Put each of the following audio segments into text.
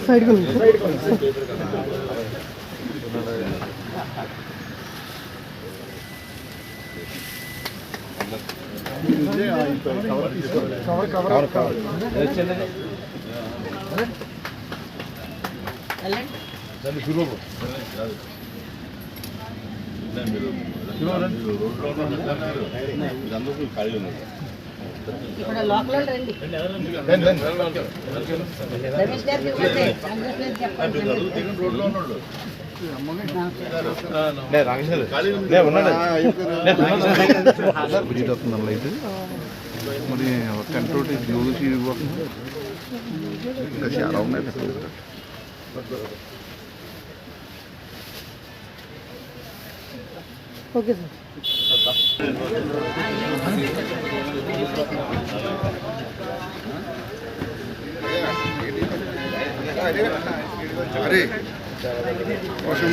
Side ఇప్పుడు local రండి రమేష్ గారికి మరి కంట్రోల్ చూసి ఇంకా చాలా ఉన్నాయి. Okay sir. అరే కోసం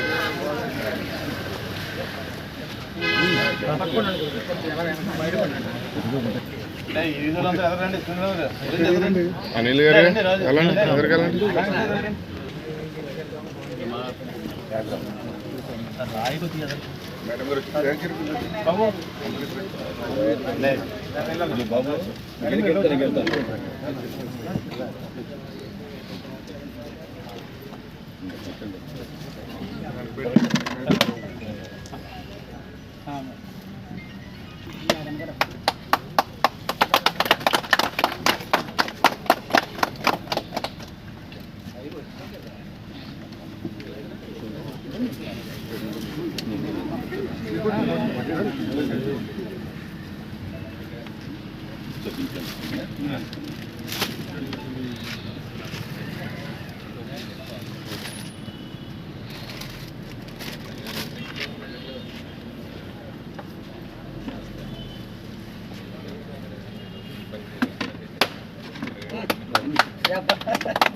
అనిల్ గారు వెళ్ళండి, ఎవరికి వెళ్ళండి. మేడం గారు బాబు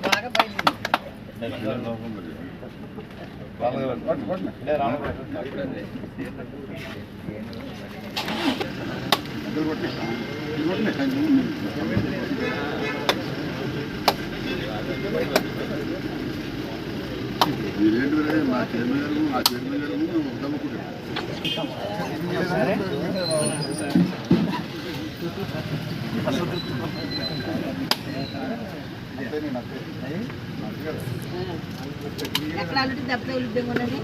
బాగా పైన మీరేంటి మా చైర్మన్ గారు ఆ చైర్మన్ గారు ఎక్కడ ఆల్రెడీ దెబ్బ తగులుద్దేమోనని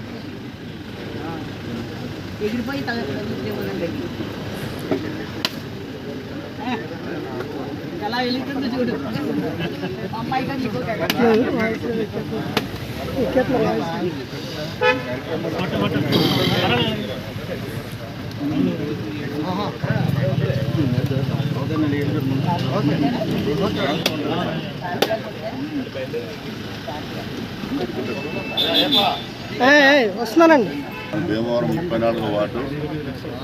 ఎగిరిపోయి తగులుద్దేమోనండి. ఎలా వెళ్తుందో చూడు అమ్మాయి కానీ వస్తున్నానండి. భీమవరం 34వ వార్డు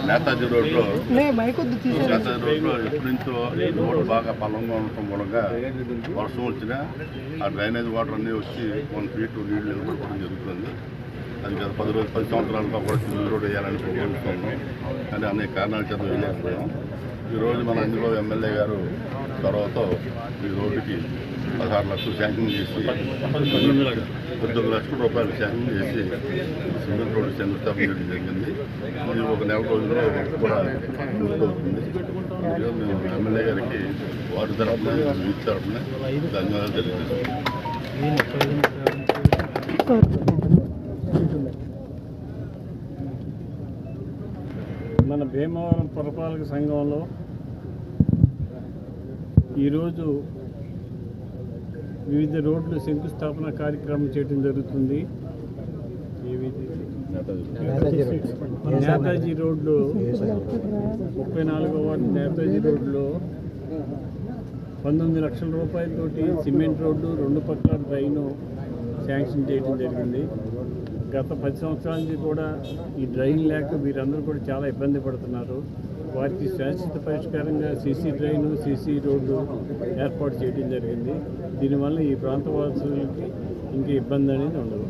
నేతాజీ రోడ్లో ఎప్పటి నుంచో ఈ రోడ్డు బాగా పల్లంగా ఉండటం మూలంగా వర్షం వచ్చినా ఆ డ్రైనేజ్ వాటర్ అన్నీ వచ్చి 1 ఫీట్ నీళ్లు నిలబడుకోవడం జరుగుతుంది. అది గత 10 సంవత్సరాలుగా కూడా సిమెంట్ రోడ్ వేయాలని కోరుకుంటున్నాం, కానీ అనేక కారణాల చేత వేయలేకపోయాం. ఈరోజు మన అందులో ఎమ్మెల్యే గారు చొరవతో ఈ రోడ్డుకి 16 లక్షలు శాంక్షన్ చేసి 19 లక్షల రూపాయలు శాంక్షన్ చేసి సిమెంట్ రోడ్డు శంకుస్థాపన చేయడం జరిగింది. ఇది ఒక నెల రోజుల్లో కూడా పూర్తవుతుంది. ఈరోజు మేము ఎమ్మెల్యే గారికి వార్డు తరఫున వీధి తరఫున ధన్యవాదాలు తెలియజేస్తున్నాం. మన భీమవరం పురపాలక సంఘంలో ఈరోజు వివిధ రోడ్లు శంకుస్థాపన కార్యక్రమం చేయడం జరుగుతుంది. నేతాజీ రోడ్లు 34వ వార్డు నేతాజీ రోడ్లో 19 లక్షల రూపాయలతోటి సిమెంట్ రోడ్డు 2 పక్కల డ్రైను శాంక్షన్ చేయడం జరిగింది. గత 10 సంవత్సరాల నుంచి కూడా ఈ డ్రైన్ లేక వీరందరూ కూడా చాలా ఇబ్బంది పడుతున్నారు. వారికి శాశ్వత పరిష్కారంగా సీసీ డ్రైను సీసీ రోడ్డు ఏర్పాటు చేయడం జరిగింది. దీనివల్ల ఈ ప్రాంత వాసులకి ఇంక ఇబ్బంది అనేది ఉండదు.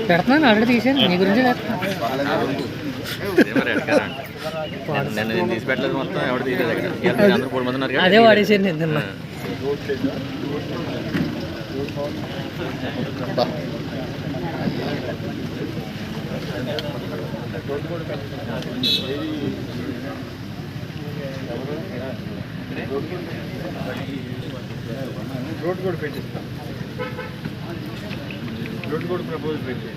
పెడుతున్నాను ఆల్రెడీ తీసాను నీ గురించి నేను తీసి పెట్టలేదు మొత్తం ఎవరు తీయలేదు అందరూ 3 మంది ఉన్నారు అదే వాడేసాను నేను తిన్నా రోడ్ కూడా పెట్టిస్తాం రోడ్ కూడా ప్రపోజ్ పెట్టి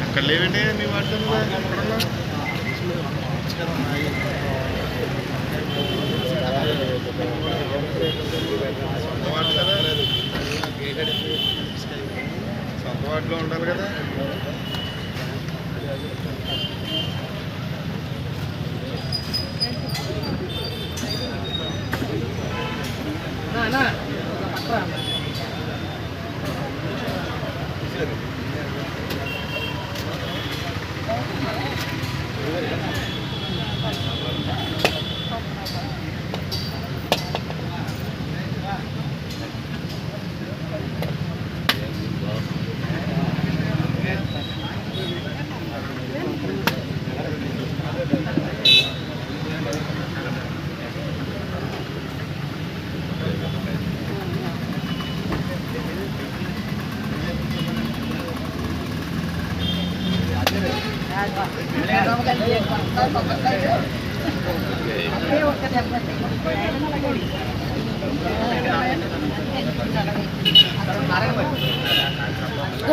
అక్కడ లేవండి మీ వాటిలో ఎక్కడన్నా సొంత వాటిలో ఉండాలి కదా.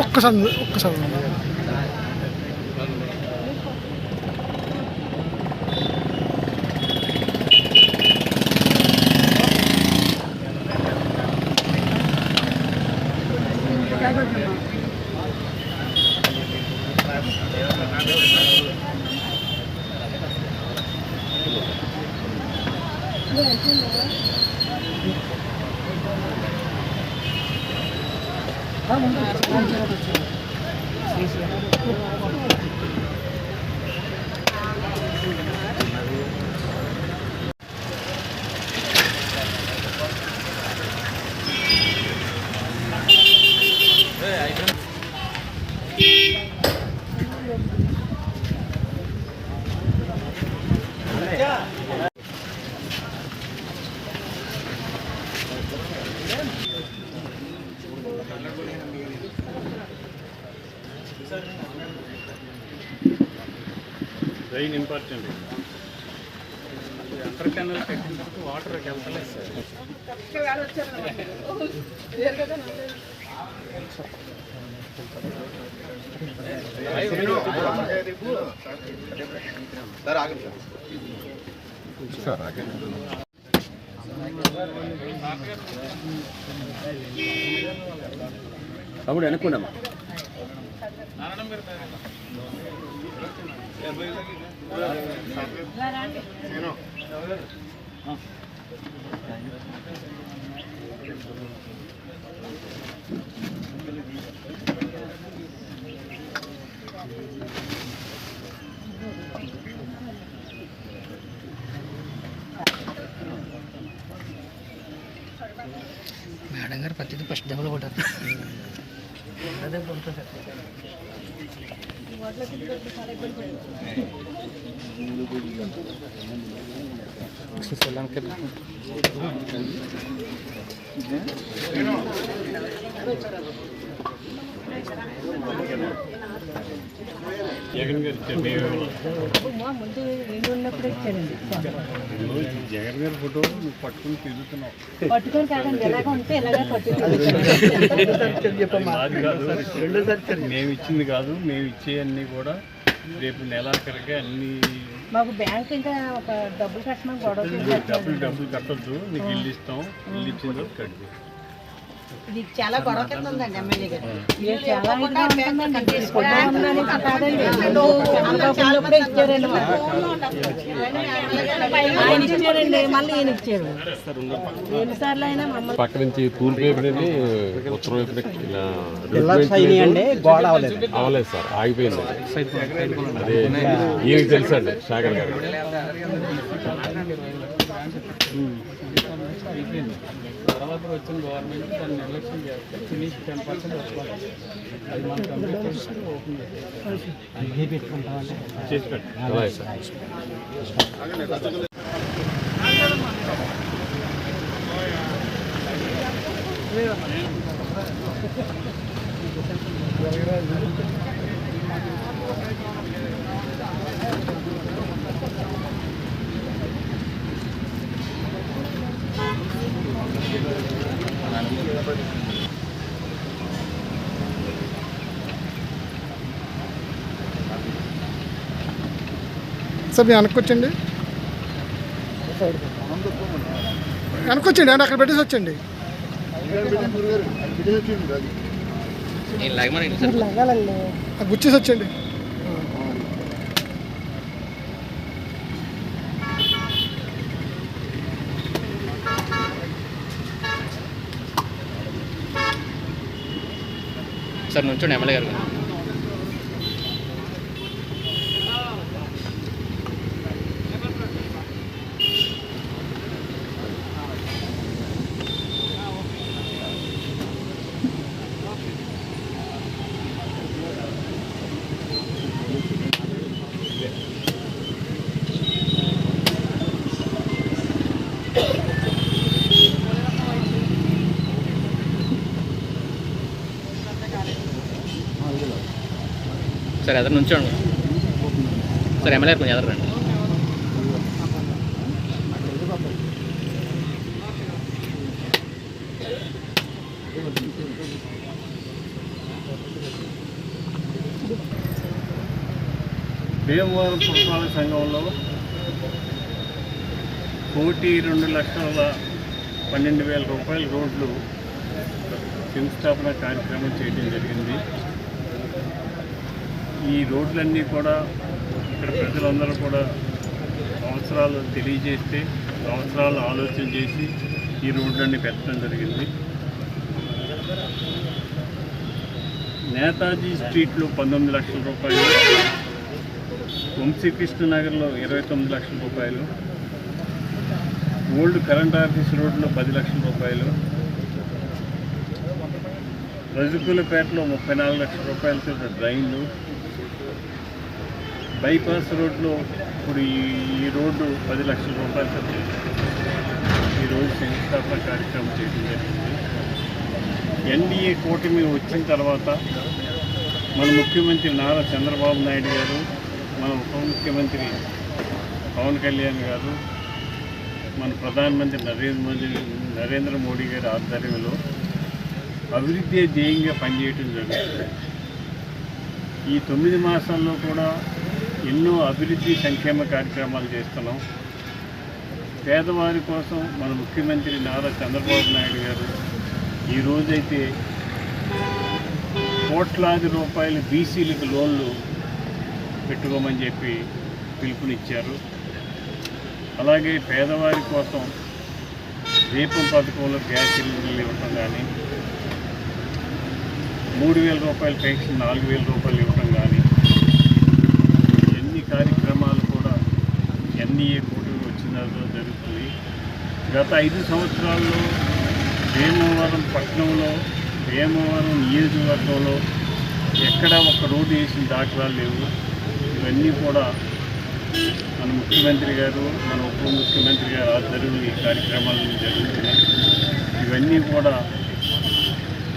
ఒక్కసారి రైన్ ఇంపార్టెంట్. అండర్ కెనాల్ కట్టిన తర్వాత వాటర్కి వెళ్తలేదు సార్. తమ్ముడు అనుకున్నామా మేడం గారు పత్తి ఫస్ట్ దెబ్బలు కొట్టారు. అదే కొడుతుంది జగన్ గారు ముందు నేను ఉన్నప్పుడే ఇచ్చానండి. జగన్ గారి ఫోటో నువ్వు పట్టుకుని తిరుగుతున్నావు. పట్టుకొని కాదండి, ఎలాగ ఉంటే ఎలాగే పట్టుకుంటాను. మేము ఇచ్చింది కాదు, మేము ఇచ్చేవన్నీ కూడా రేపు నెలాఖరిగా అన్ని మాకు బ్యాంక్ ఇంకా ఒక డబ్బులు కట్టమని గొడవ డబ్బులు కట్టొద్దు, నీకు ఇల్లు ఇస్తాం, ఇల్లు ఇచ్చిన తర్వాత కట్టు. ఇది చాలా గొడవ కింద ఉందండి ఎమ్మెల్యే గారు. చాలా ఆయన ఇచ్చారండి, మళ్ళీ ఈయన ఇచ్చారు. ఎన్నిసార్లు అయినా మమ్మల్ని పక్క నుంచి తూర్పు వైపు నుండి ఉత్తరం వైపు అవ్వలేదు సార్, ఆగిపోయింది. అదే ఈయనకి తెలుసు అండి, శేఖర్ గారు. తర్వాత వచ్చిన గవర్నమెంట్ దాన్ని నిర్లక్ష్యం చేస్తే ఫినిష్ 10% వస్తుంది. అది మనం కంప్లీట్ చేసి ఓపెన్ చేసి పెట్టాలి. అలాగే సార్. సార్ మీరు వెనక్కొచ్చండి, వెనక్కొచ్చండి అంటే అక్కడ పెట్టేసి వచ్చండి. గుచ్చేసి వచ్చండి. సార్ నుంచోండి ఎమ్మెల్యే గారు. సార్ ఎదురు నుంచోండి. సార్ ఎమ్మెల్యే కొంచెం ఎదరండి. భీమవరం పురపాలక సంఘంలో 1,02,12,000 రూపాయల రోడ్లు శంకుస్థాపన కార్యక్రమం చేయడం జరిగింది. ఈ రోడ్లన్నీ కూడా ఇక్కడ ప్రజలందరూ కూడా అవసరాలు తెలియజేస్తే అవసరాలు ఆలోచన చేసి ఈ రోడ్లన్నీ పెట్టడం జరిగింది. నేతాజీ స్ట్రీట్లో 19 లక్షల రూపాయలు, వంశీకృష్ణ నగర్లో 29 లక్షల రూపాయలు, ఓల్డ్ కరెంట్ ఆఫీస్ రోడ్లో 10 లక్షల రూపాయలు, రజుకులపేటలో 34 లక్షల రూపాయలతో డ్రైన్లు, బైపాస్ రోడ్లో ఇప్పుడు ఈ రోడ్డు 10 లక్షల రూపాయలతో ఈరోజు శంకుస్థాపన కార్యక్రమం చేయడం జరిగింది. ఎన్డీఏ కూటమి వచ్చిన తర్వాత మన ముఖ్యమంత్రి నారా చంద్రబాబు నాయుడు గారు, మన ఉప ముఖ్యమంత్రి పవన్ కళ్యాణ్ గారు, మన ప్రధానమంత్రి నరేంద్ర మోడీ గారి ఆధ్వర్యంలో అభివృద్ధి ధ్యేయంగా పనిచేయటం జరుగుతుంది. ఈ 9 మాసాల్లో కూడా ఎన్నో అభివృద్ధి సంక్షేమ కార్యక్రమాలు చేస్తున్నాం. పేదవారి కోసం మన ముఖ్యమంత్రి నారా చంద్రబాబు నాయుడు గారు ఈరోజైతే కోట్లాది రూపాయలు బీసీలకు లోన్లు పెట్టుకోమని చెప్పి పిలుపునిచ్చారు. అలాగే పేదవారి కోసం దీపం పథకంలో గ్యాస్ సిలిండర్లు ఇవ్వటం కానీ, 3,000 రూపాయల పెన్షన్ 4,000 రూపాయలు ఇవ్వటం కానీ, ఎన్ని కార్యక్రమాలు కూడా ఎన్డీఏ కూటమి వచ్చిన జరుగుతుంది. గత 5 సంవత్సరాల్లో భీమవరం పట్టణంలో, భీమవరం నియోజకవర్గంలో ఎక్కడా ఒక రోడ్డు వేసిన దాఖలాలు లేవు. ఇవన్నీ కూడా మన ముఖ్యమంత్రి గారు, మన ఉప ముఖ్యమంత్రి గారు ఆధ్వర్యంలో ఈ కార్యక్రమాలు జరుగుతున్నాయి. ఇవన్నీ కూడా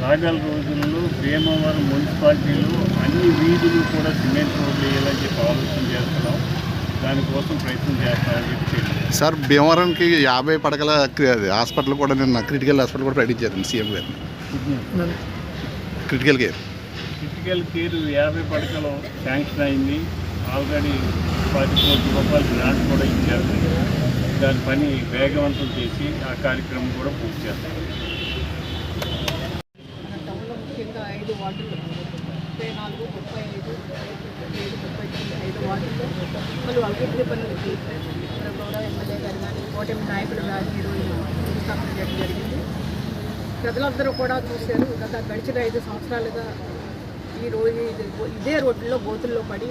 రాగల రోజుల్లో భీమవరం మున్సిపాలిటీలో అన్ని వీధులు కూడా సిమెంట్ రోడ్లు వేయాలని చెప్పి ఆలోచన చేస్తున్నాం. దానికోసం ప్రయత్నం చేస్తామని చెప్పి సార్, భీమవరంకి 50 పడకల హాస్పిటల్ కూడా నిన్న క్రిటికల్ హాస్పిటల్ కూడా ప్రకటించారు సీఎం గారు. క్రిటికల్ కేర్ 50 పడకలు శాంక్షన్ అయింది. ఆల్రెడీ 10 కోట్ల రూపాయలు గ్రాంట్ కూడా ఇచ్చారు. దాని పని వేగవంతం చేసి ఆ కార్యక్రమం కూడా పూర్తి చేస్తారు. మన టౌన్లో ముఖ్యంగా 5 వార్డులు 34, 35, 5 వార్డుల్లో పలు అభివృద్ధి పనులకి మన గౌరవ ఎమ్మెల్యే గారు కానీ, కూటమి నాయకులు కానీ ఈరోజు శంకుస్థాపన చేయడం జరిగింది. ప్రజలందరూ కూడా చూశారు. గత గడిచిన 5 సంవత్సరాలుగా ఈ రోజు ఇదే రోడ్లలో గోతుల్లో పడి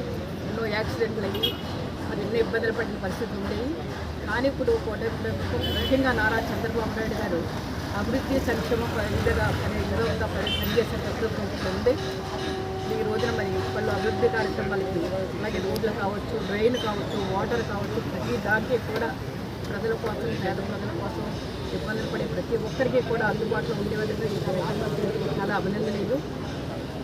ఎన్నో యాక్సిడెంట్లు అయ్యి మరి ఎన్నో ఇబ్బందులు పడిన పరిస్థితులు ఉండేవి. కానీ ఇప్పుడు కూటమి ప్రభుత్వం, ముఖ్యంగా నారా చంద్రబాబు నాయుడు గారు అభివృద్ధి సంక్షేమ విధంగా పనిచేసే ప్రభుత్వం ఉంది. ఈ రోజున మరి పలు అభివృద్ధి కార్యక్రమాలకి, అలాగే రోడ్లు కావచ్చు, డ్రైన్ కావచ్చు, వాటర్ కావచ్చు, ప్రతి దానికి కూడా ప్రజల కోసం, పేద ప్రజల కోసం ఇబ్బందులు పడే ప్రతి ఒక్కరికి కూడా అందుబాటులో ఉండే విధంగా ఈ కార్యక్రమాలు చాలా అభినందనీయులు.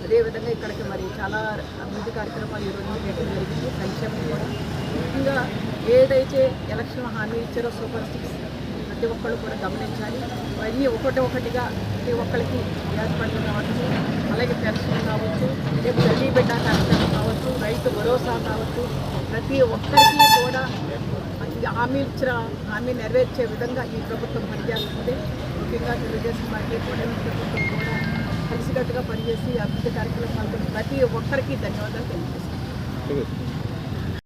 అదేవిధంగా ఇక్కడికి మరి చాలా అభివృద్ధి కార్యక్రమాలు ఈరోజు చేయడం జరిగింది. సంక్షేమం కూడా ముఖ్యంగా ఏదైతే ఎలక్షన్ హామీ ఇచ్చారో సూపర్ 6 ప్రతి ఒక్కళ్ళు కూడా గమనించాలి. అన్నీ ఒకటిగా ప్రతి ఒక్కరికి గ్యాస్ బండ్లు కావచ్చు, అలాగే పెన్షన్ కావచ్చు, రేపు తల్లి బిడ్డ కార్యక్రమం కావచ్చు, రైతు భరోసా కావచ్చు, ప్రతి ఒక్కరికి కూడా హామీ ఇచ్చిన హామీ నెరవేర్చే విధంగా ఈ ప్రభుత్వం పనిచేస్తుంది. ముఖ్యంగా తెలుగుదేశం పార్టీ కూటమి ప్రభుత్వం కూడా కలిసికట్టుగా పనిచేసి అభివృద్ధి కార్యక్రమాలతో ప్రతి ఒక్కరికి ధన్యవాదాలు తెలియజేస్తున్నాను.